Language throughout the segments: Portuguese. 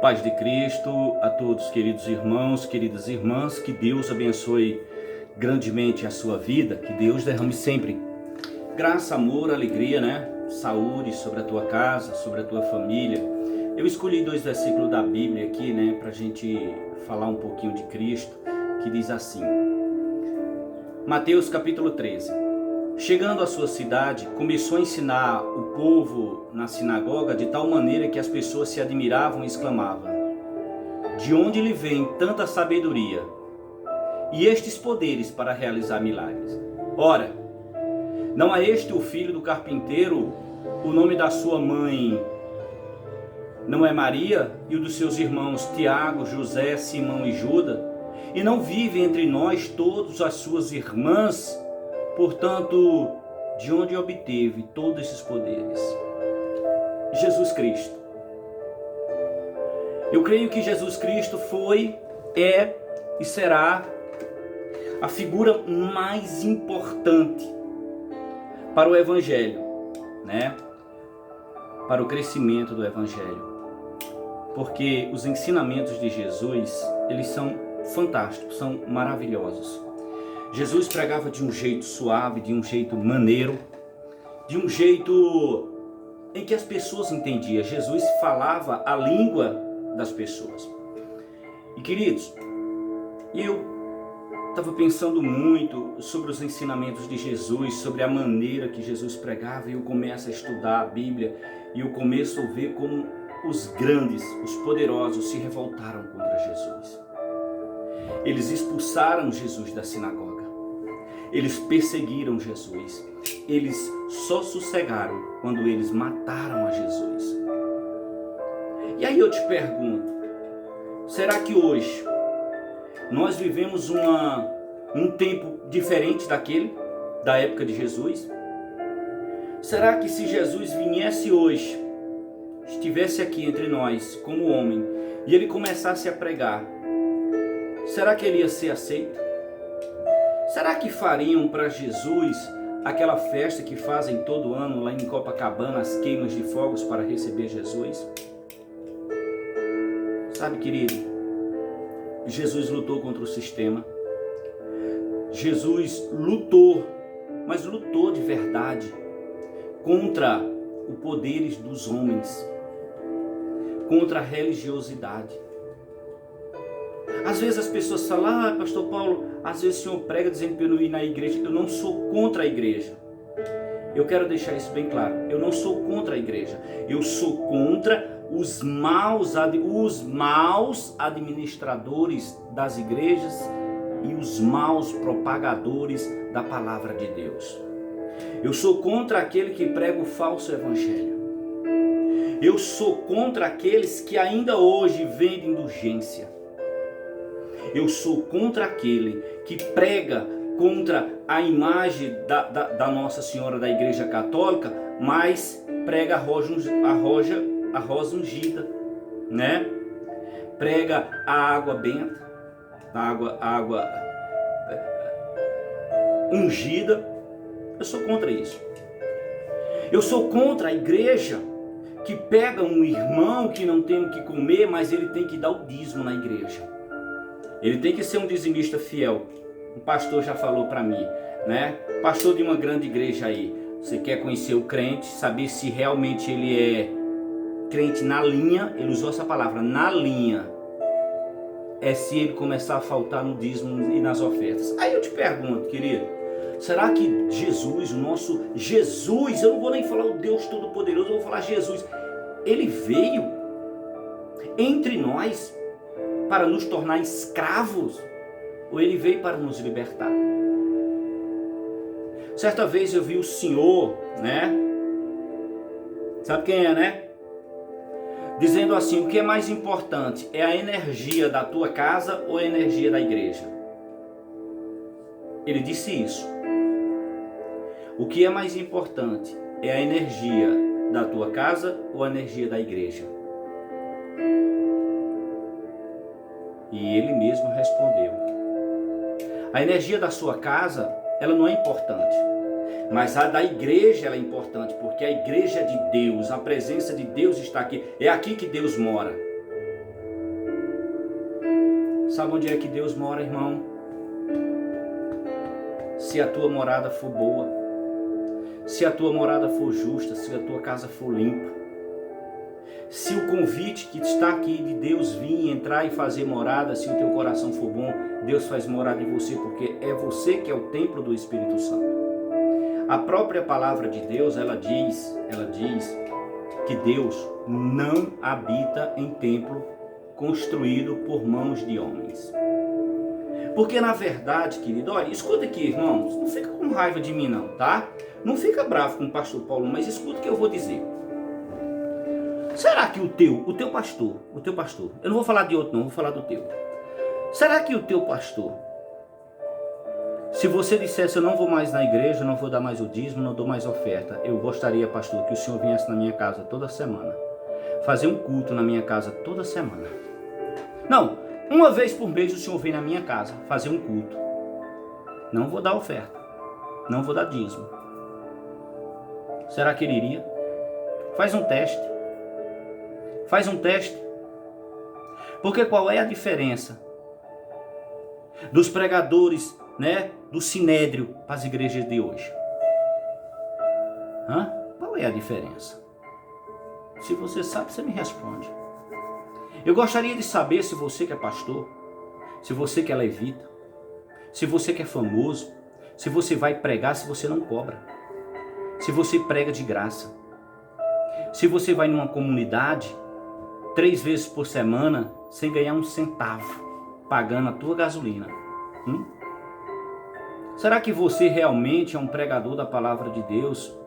Paz de Cristo a todos, queridos irmãos, queridas irmãs, que Deus abençoe grandemente a sua vida, que Deus derrame sempre graça, amor, alegria, saúde sobre a tua casa, sobre a tua família. Eu escolhi 2 versículos da Bíblia aqui, para a gente falar um pouquinho de Cristo, que diz assim, Mateus capítulo 13. Chegando à sua cidade, começou a ensinar o povo na sinagoga de tal maneira que as pessoas se admiravam e exclamavam: de onde lhe vem tanta sabedoria e estes poderes para realizar milagres? Ora, não é este o filho do carpinteiro? O nome da sua mãe não é Maria? E o dos seus irmãos Tiago, José, Simão e Judas? E não vivem entre nós todas as suas irmãs? Portanto, de onde obteve todos esses poderes? Jesus Cristo. Eu creio que Jesus Cristo foi, é e será a figura mais importante para o Evangelho, para o crescimento do Evangelho. Porque os ensinamentos de Jesus, eles são fantásticos, são maravilhosos. Jesus pregava de um jeito suave, de um jeito maneiro, de um jeito em que as pessoas entendiam. Jesus falava a língua das pessoas. E queridos, eu estava pensando muito sobre os ensinamentos de Jesus, sobre a maneira que Jesus pregava, e eu começo a estudar a Bíblia, e eu começo a ver como os grandes, os poderosos se revoltaram contra Jesus. Eles expulsaram Jesus da sinagoga. Eles perseguiram Jesus. Eles só sossegaram quando eles mataram a Jesus. E aí eu te pergunto, será que hoje nós vivemos um tempo diferente da época de Jesus? Será que se Jesus viesse hoje, estivesse aqui entre nós como homem, e ele começasse a pregar, será que ele ia ser aceito? Será que fariam para Jesus aquela festa que fazem todo ano lá em Copacabana, as queimas de fogos para receber Jesus? Sabe, querido, Jesus lutou contra o sistema. Jesus lutou, mas lutou de verdade, contra os poderes dos homens, contra a religiosidade. Às vezes as pessoas falam, pastor Paulo, às vezes o senhor prega dizendo para eu não ir na igreja. Eu não sou contra a igreja. Eu quero deixar isso bem claro. Eu não sou contra a igreja. Eu sou contra os maus administradores das igrejas e os maus propagadores da palavra de Deus. Eu sou contra aquele que prega o falso evangelho. Eu sou contra aqueles que ainda hoje vendem indulgência. Eu sou contra aquele que prega contra a imagem da Nossa Senhora da Igreja Católica, mas prega a rosa ungida, Prega a água benta, a água ungida. Eu sou contra isso. Eu sou contra a igreja que pega um irmão que não tem o que comer, mas ele tem que dar o dízimo na igreja. Ele tem que ser um dizimista fiel. Um pastor já falou para mim, Pastor de uma grande igreja aí. Você quer conhecer o crente, saber se realmente ele é crente na linha, ele usou essa palavra, na linha. É se ele começar a faltar no dízimo e nas ofertas. Aí eu te pergunto, querido, será que Jesus, o nosso Jesus, eu não vou nem falar o Deus Todo-Poderoso, eu vou falar Jesus, ele veio entre nós para nos tornar escravos, ou ele veio para nos libertar? Certa vez eu vi o Senhor, sabe quem é, dizendo assim: o que é mais importante, é a energia da tua casa ou a energia da igreja? Ele disse isso. O que é mais importante, é a energia da tua casa ou a energia da igreja? E ele mesmo respondeu: a energia da sua casa, ela não é importante, mas a da igreja ela é importante, porque a igreja é de Deus, a presença de Deus está aqui, é aqui que Deus mora. Sabe onde é que Deus mora, irmão? Se a tua morada for boa, se a tua morada for justa, se a tua casa for limpa, se o convite que está aqui de Deus vir, entrar e fazer morada, se o teu coração for bom, Deus faz morada em você, porque é você que é o templo do Espírito Santo. A própria palavra de Deus, ela diz que Deus não habita em templo construído por mãos de homens. Porque na verdade, querido, olha, escuta aqui, irmãos, não fica com raiva de mim não, tá? Não fica bravo com o pastor Paulo, mas escuta o que eu vou dizer. Será que o teu pastor, eu não vou falar de outro não, vou falar do teu. Será que o teu pastor, se você dissesse eu não vou mais na igreja, não vou dar mais o dízimo, não dou mais oferta, eu gostaria, pastor, que o senhor viesse na minha casa toda semana, fazer um culto na minha casa toda semana. Não, uma vez por mês o senhor vem na minha casa fazer um culto. Não vou dar oferta, não vou dar dízimo. Será que ele iria? Faz um teste. Faz um teste. Porque qual é a diferença dos pregadores, né, do Sinédrio para as igrejas de hoje? Qual é a diferença? Se você sabe, você me responde. Eu gostaria de saber se você que é pastor, se você que é levita, se você que é famoso, se você vai pregar, se você não cobra, se você prega de graça, se você vai numa comunidade 3 vezes por semana sem ganhar um centavo, pagando a tua gasolina. Será que você realmente é um pregador da palavra de Deus?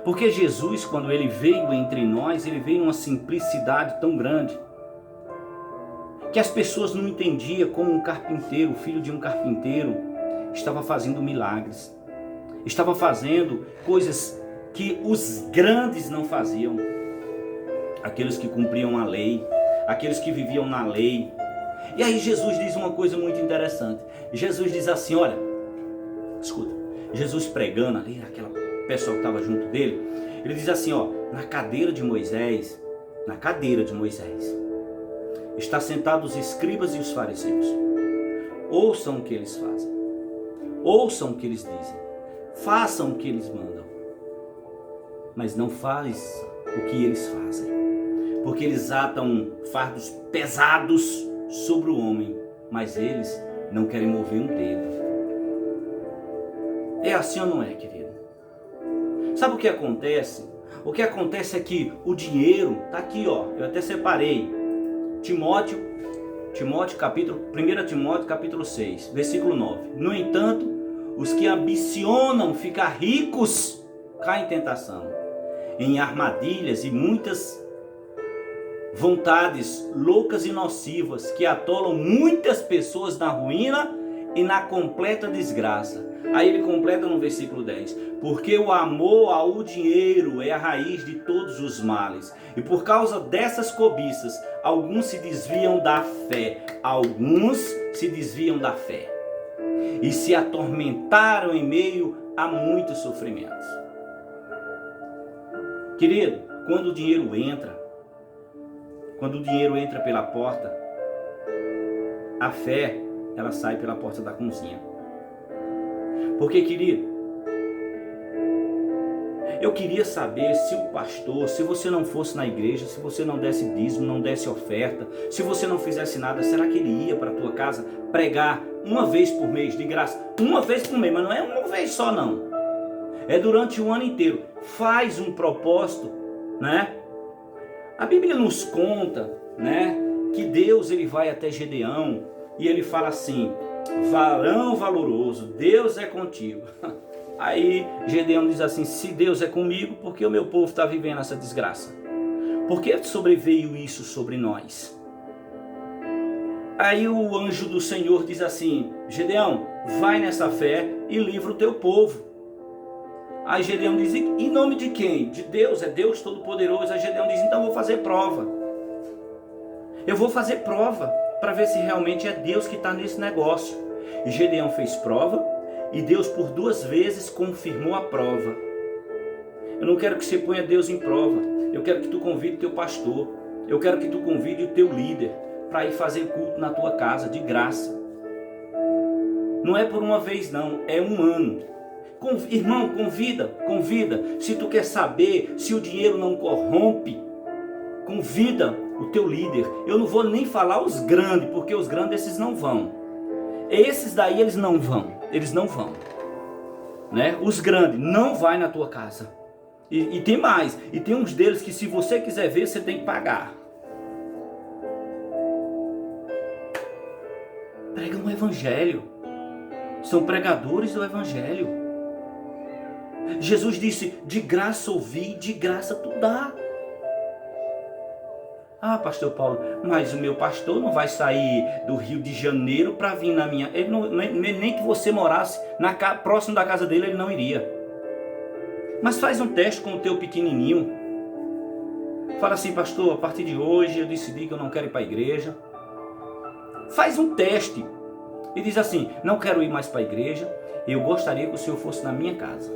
Porque Jesus, quando ele veio entre nós, ele veio numa simplicidade tão grande que as pessoas não entendiam como um carpinteiro, filho de um carpinteiro, estava fazendo milagres, estava fazendo coisas que os grandes não faziam. Aqueles que cumpriam a lei, aqueles que viviam na lei. E aí Jesus diz uma coisa muito interessante. Jesus diz assim, olha, escuta, Jesus pregando ali, aquela pessoa que estava junto dele, ele diz assim, ó, na cadeira de Moisés, está sentados os escribas e os fariseus. Ouçam o que eles fazem, ouçam o que eles dizem, façam o que eles mandam, mas não façam o que eles fazem, porque eles atam fardos pesados sobre o homem, mas eles não querem mover um dedo. É assim ou não é, querido? Sabe o que acontece? O que acontece é que o dinheiro está aqui, ó. Eu até separei. 1 Timóteo capítulo 6, versículo 9. No entanto, os que ambicionam ficar ricos caem em tentação, em armadilhas e muitas vontades loucas e nocivas que atolam muitas pessoas na ruína e na completa desgraça. Aí ele completa no versículo 10. Porque o amor ao dinheiro é a raiz de todos os males. E por causa dessas cobiças, alguns se desviam da fé. E se atormentaram em meio a muitos sofrimentos. Querido, quando o dinheiro entra pela porta, a fé, ela sai pela porta da cozinha. Porque, querido, eu queria saber se o pastor, se você não fosse na igreja, se você não desse dízimo, não desse oferta, se você não fizesse nada, será que ele ia para a tua casa pregar uma vez por mês, de graça? Uma vez por mês, mas não é uma vez só não. É durante o ano inteiro. Faz um propósito, né? A Bíblia nos conta, né, que Deus ele vai até Gedeão e ele fala assim: varão valoroso, Deus é contigo. Aí Gedeão diz assim: se Deus é comigo, por que o meu povo está vivendo essa desgraça? Por que sobreveio isso sobre nós? Aí o anjo do Senhor diz assim: Gedeão, vai nessa fé e livra o teu povo. Aí Gedeão diz: em nome de quem? De Deus, é Deus Todo-Poderoso. Aí Gedeão diz: então eu vou fazer prova. Eu vou fazer prova para ver se realmente é Deus que está nesse negócio. E Gedeão fez prova e Deus por 2 vezes confirmou a prova. Eu não quero que você ponha Deus em prova. Eu quero que tu convide teu pastor. Eu quero que tu convide o teu líder. para ir fazer culto na tua casa, de graça. Não é por uma vez não, é um ano. Irmão, convida. Se tu quer saber se o dinheiro não corrompe, convida o teu líder. Eu não vou nem falar os grandes, porque os grandes esses não vão. Esses daí eles não vão, né? Os grandes não vai na tua casa. E tem mais, e tem uns deles que se você quiser ver, você tem que pagar. Pregam o evangelho. São pregadores do evangelho. Jesus disse, de graça ouvi, de graça tu dá. Ah, pastor Paulo, mas o meu pastor não vai sair do Rio de Janeiro para vir na minha... Ele não, nem que você morasse próximo da casa dele, ele não iria. Mas faz um teste com o teu pequenininho. Fala assim, pastor, a partir de hoje eu decidi que eu não quero ir para a igreja. Faz um teste. E diz assim, não quero ir mais para a igreja, eu gostaria que o senhor fosse na minha casa.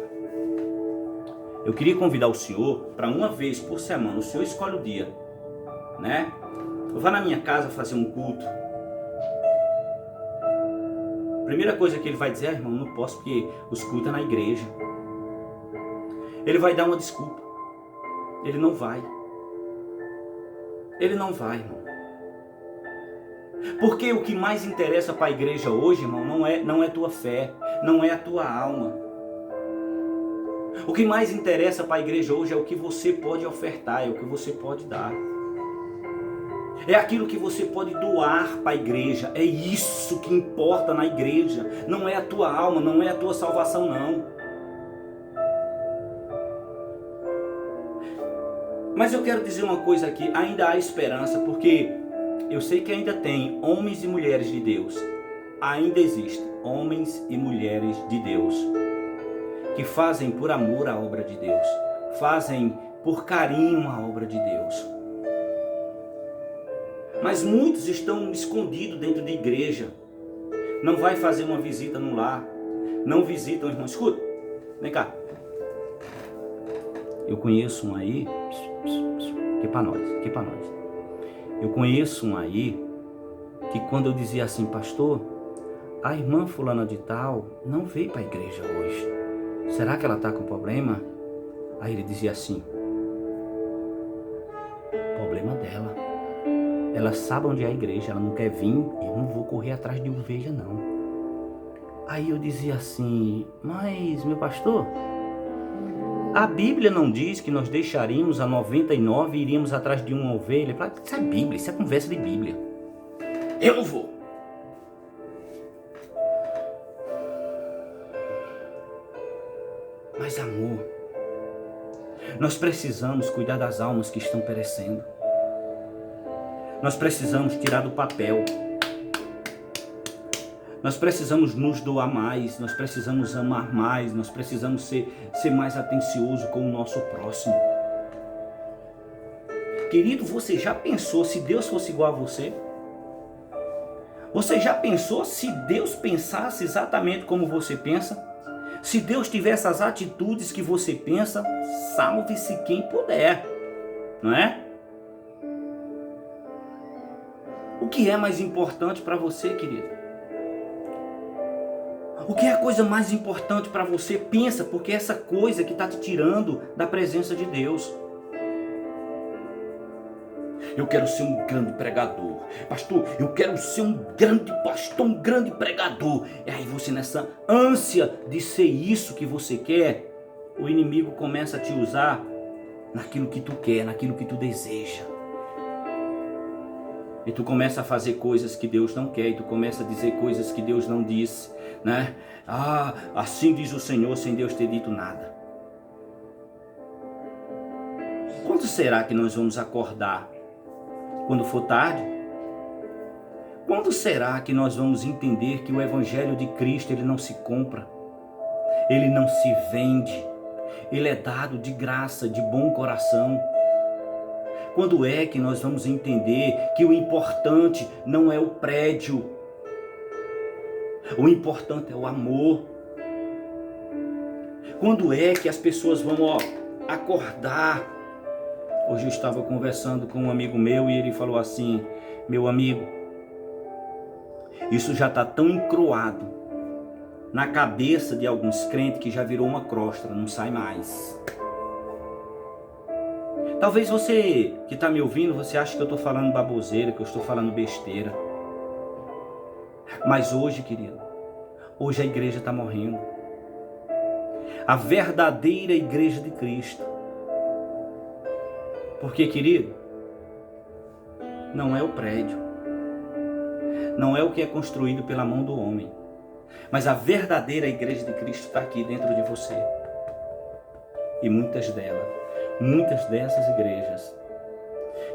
Eu queria convidar o senhor para uma vez por semana, o senhor escolhe o dia, né? Vá na minha casa fazer um culto. Primeira coisa que ele vai dizer, irmão, não posso porque os cultos é na igreja. Ele vai dar uma desculpa. Ele não vai. Ele não vai, irmão. Porque o que mais interessa para a igreja hoje, irmão, não é tua fé, não é a tua alma. O que mais interessa para a igreja hoje é o que você pode ofertar, é o que você pode dar. É aquilo que você pode doar para a igreja. É isso que importa na igreja. Não é a tua alma, não é a tua salvação, não. Mas eu quero dizer uma coisa aqui, ainda há esperança, porque eu sei que ainda tem homens e mulheres de Deus. Ainda existem homens e mulheres de Deus que fazem por amor a obra de Deus, fazem por carinho a obra de Deus. Mas muitos estão escondidos dentro de igreja. Não vai fazer uma visita no lar, não visitam os irmãos. Escuta, vem cá. Eu conheço um aí, aqui para nós. Eu conheço um aí que quando eu dizia assim, pastor, a irmã fulana de tal não veio para a igreja hoje. Será que ela está com problema? Aí ele dizia assim, problema dela. Ela sabe onde é a igreja, ela não quer vir, eu não vou correr atrás de ovelha não. Aí eu dizia assim, mas meu pastor, a Bíblia não diz que nós deixaríamos a 99 e iríamos atrás de uma ovelha? Isso é Bíblia, isso é conversa de Bíblia. Eu não vou. Mas amor, nós precisamos cuidar das almas que estão perecendo. Nós precisamos tirar do papel. Nós precisamos nos doar mais, nós precisamos amar mais, nós precisamos ser mais atencioso com o nosso próximo. Querido, você já pensou se Deus fosse igual a você? Você já pensou se Deus pensasse exatamente como você pensa? Se Deus tivesse as atitudes que você pensa, salve-se quem puder, não é? O que é mais importante para você, querido? O que é a coisa mais importante para você? Pensa, porque é essa coisa que está te tirando da presença de Deus. Eu quero ser um grande pregador. Pastor, eu quero ser um grande pastor, um grande pregador. E aí você, nessa ânsia de ser isso que você quer, o inimigo começa a te usar naquilo que tu quer, naquilo que tu deseja. E tu começa a fazer coisas que Deus não quer, e tu começa a dizer coisas que Deus não disse, né? Ah, assim diz o Senhor, sem Deus ter dito nada. Quando será que nós vamos acordar? Quando for tarde? Quando será que nós vamos entender que o Evangelho de Cristo, ele não se compra, ele não se vende, ele é dado de graça, de bom coração? Quando é que nós vamos entender que o importante não é o prédio, o importante é o amor? Quando é que as pessoas vão acordar? Hoje eu estava conversando com um amigo meu e ele falou assim: meu amigo, isso já está tão encruado na cabeça de alguns crentes que já virou uma crosta, não sai mais. Talvez você que está me ouvindo, você acha que eu estou falando baboseira, que eu estou falando besteira. Mas hoje, querido, hoje a igreja está morrendo. A verdadeira igreja de Cristo. Porque, querido, não é o prédio, não é o que é construído pela mão do homem, mas a verdadeira igreja de Cristo está aqui dentro de você. E muitas dessas igrejas,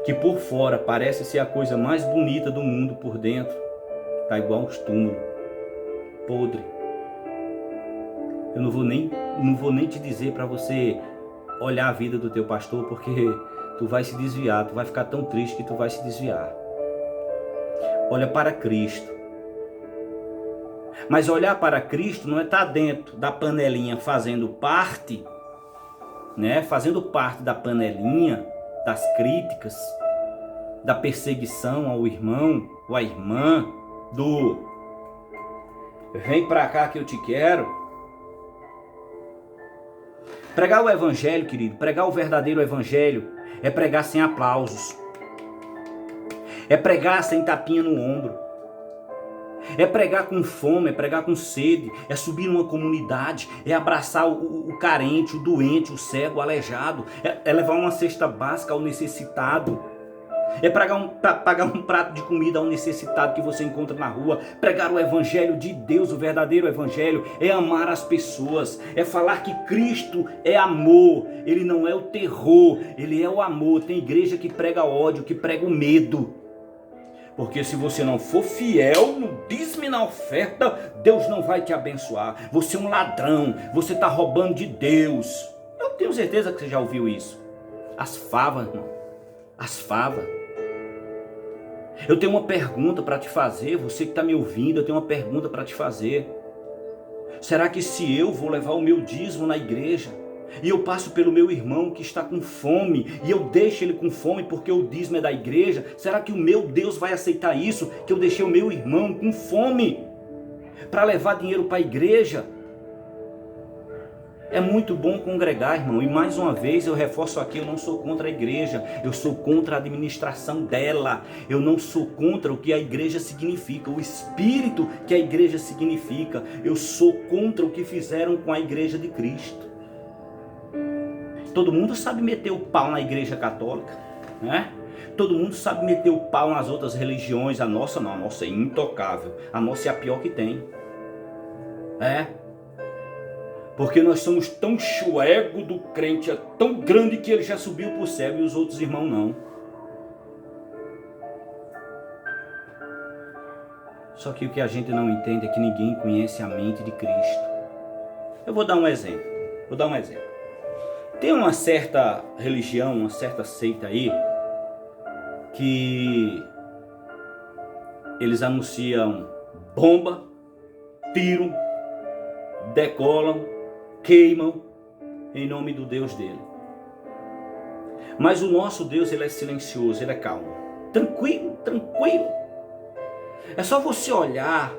que por fora parece ser a coisa mais bonita do mundo, por dentro está igual aos túmulos, podre. Eu não vou nem te dizer para você olhar a vida do teu pastor, porque tu vai se desviar, tu vai ficar tão triste que tu vai se desviar. Olha para Cristo. Mas olhar para Cristo não é estar dentro da panelinha fazendo parte, né? Fazendo parte da panelinha, das críticas, da perseguição ao irmão ou à irmã, do vem pra cá que eu te quero. Pregar o evangelho, querido, pregar o verdadeiro evangelho é pregar sem aplausos. É pregar sem tapinha no ombro. É pregar com fome, é pregar com sede, é subir numa comunidade, é abraçar o carente, o doente, o cego, o aleijado, é levar uma cesta básica ao necessitado. É pagar um prato de comida ao necessitado que você encontra na rua. Pregar o evangelho de Deus, o verdadeiro evangelho, é amar as pessoas, é falar que Cristo é amor, Ele não é o terror, Ele é o amor. Tem igreja que prega ódio, que prega o medo. Porque se você não for fiel no dízimo e na oferta, Deus não vai te abençoar. Você é um ladrão, você está roubando de Deus. Eu tenho certeza que você já ouviu isso. As favas, irmão. As favas. Eu tenho uma pergunta para te fazer, você que está me ouvindo, eu tenho uma pergunta para te fazer. Será que se eu vou levar o meu dízimo na igreja, e eu passo pelo meu irmão que está com fome, e eu deixo ele com fome porque o dízimo é da igreja, será que o meu Deus vai aceitar isso? Que eu deixei o meu irmão com fome para levar dinheiro para a igreja? É muito bom congregar, irmão, e mais uma vez eu reforço aqui, eu não sou contra a igreja, eu sou contra a administração dela, eu não sou contra o que a igreja significa, o espírito que a igreja significa, eu sou contra o que fizeram com a igreja de Cristo. Todo mundo sabe meter o pau na igreja católica, né? Todo mundo sabe meter o pau nas outras religiões, a nossa não, a nossa é intocável, a nossa é a pior que tem. Porque nós somos tão o ego do crente é tão grande que ele já subiu para o céu e os outros irmãos não. Só que o que a gente não entende é que ninguém conhece a mente de Cristo. Eu vou dar um exemplo. Tem uma certa religião, uma certa seita aí, que eles anunciam bomba, tiro, decolam, queimam em nome do Deus dele. Mas o nosso Deus, ele é silencioso, ele é calmo, tranquilo. É só você olhar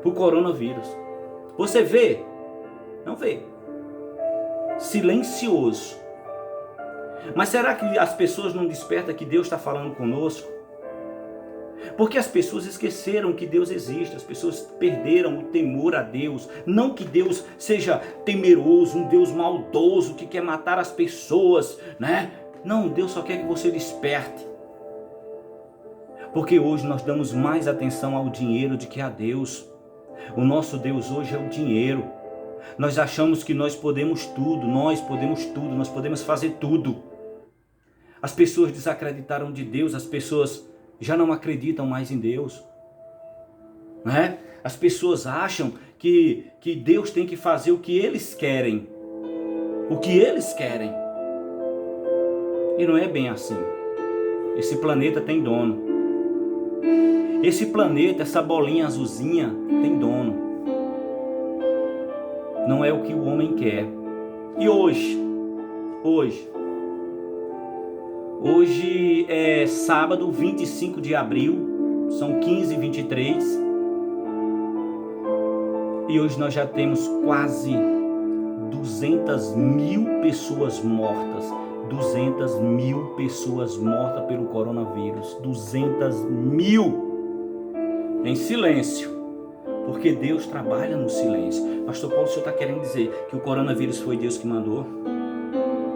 para o coronavírus. Você vê? Não vê. Silencioso. Mas será que as pessoas não despertam que Deus está falando conosco? Porque as pessoas esqueceram que Deus existe, as pessoas perderam o temor a Deus. Não que Deus seja temeroso, um Deus maldoso que quer matar as pessoas, né? Não, Deus só quer que você desperte. Porque hoje nós damos mais atenção ao dinheiro do que a Deus. O nosso Deus hoje é o dinheiro. Nós achamos que nós podemos tudo, nós podemos fazer tudo. As pessoas desacreditaram de Deus, as pessoas já não acreditam mais em Deus, né? As pessoas acham que Deus tem que fazer o que eles querem, e não é bem assim. Esse planeta tem dono, esse planeta, essa bolinha azulzinha tem dono, não é o que o homem quer. E hoje, Hoje é sábado, 25 de abril, são 15h23. E hoje nós já temos quase 200.000 pessoas mortas. 200.000 pessoas mortas pelo coronavírus. 200.000 em silêncio. Porque Deus trabalha no silêncio. Pastor Paulo, o senhor está querendo dizer que o coronavírus foi Deus que mandou?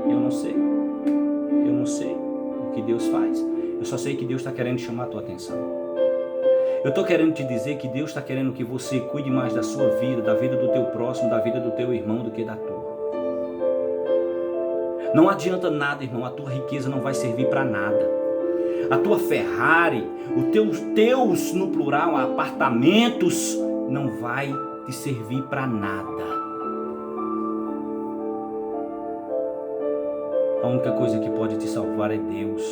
Eu não sei. Eu não sei o que Deus faz. Eu só sei que Deus está querendo chamar a tua atenção. Eu estou querendo te dizer que Deus está querendo que você cuide mais da sua vida, da vida do teu próximo, da vida do teu irmão, do que da tua. Não adianta nada, irmão, a tua riqueza não vai servir para nada. A tua Ferrari, os teus no plural, apartamentos, não vai te servir para nada. A única coisa que pode te salvar é Deus.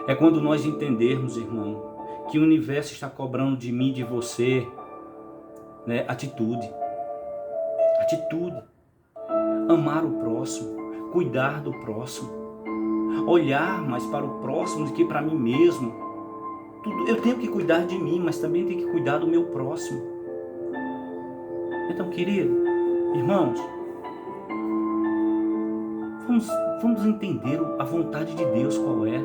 É quando nós entendermos, irmão, que o universo está cobrando de mim, de você, né, atitude. Amar o próximo, cuidar do próximo, olhar mais para o próximo do que para mim mesmo. Eu tenho que cuidar de mim, mas também tenho que cuidar do meu próximo. Então, querido, irmãos, vamos entender a vontade de Deus qual é.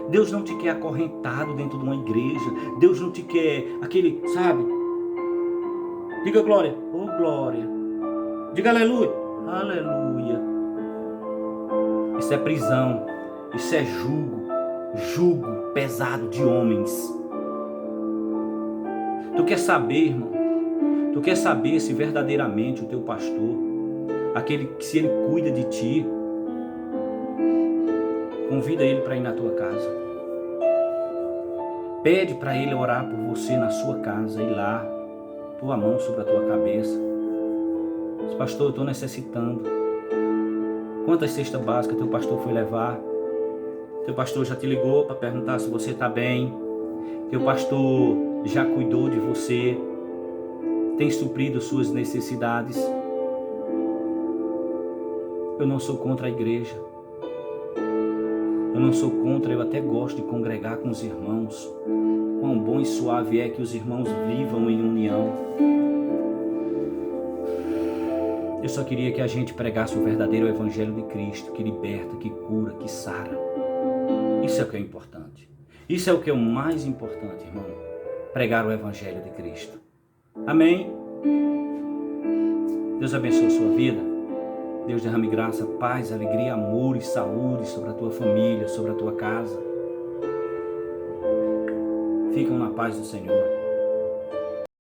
Deus não te quer acorrentado dentro de uma igreja. Deus não te quer aquele, sabe? Diga glória. Oh, glória. Diga aleluia. Aleluia. Isso é prisão. Isso é jugo pesado de homens. Tu quer saber, irmão? Tu quer saber se verdadeiramente o teu pastor, aquele que se ele cuida de ti, convida ele para ir na tua casa. Pede para ele orar por você na sua casa, ir lá, pôr a mão sobre a tua cabeça. Diz, pastor, eu estou necessitando. Quantas cestas básicas teu pastor foi levar? Teu pastor já te ligou para perguntar se você está bem? Teu pastor já cuidou de você? Tem suprido suas necessidades? Eu não sou contra a igreja. Eu não sou contra, eu até gosto de congregar com os irmãos. Quão bom e suave é que os irmãos vivam em união. Eu só queria que a gente pregasse o verdadeiro evangelho de Cristo, que liberta, que cura, que sara. Isso é o que é importante. Isso é o que é o mais importante, irmão. Pregar o evangelho de Cristo. Amém? Deus abençoe a sua vida. Deus derrame graça, paz, alegria, amor e saúde sobre a tua família, sobre a tua casa. Ficam na paz do Senhor.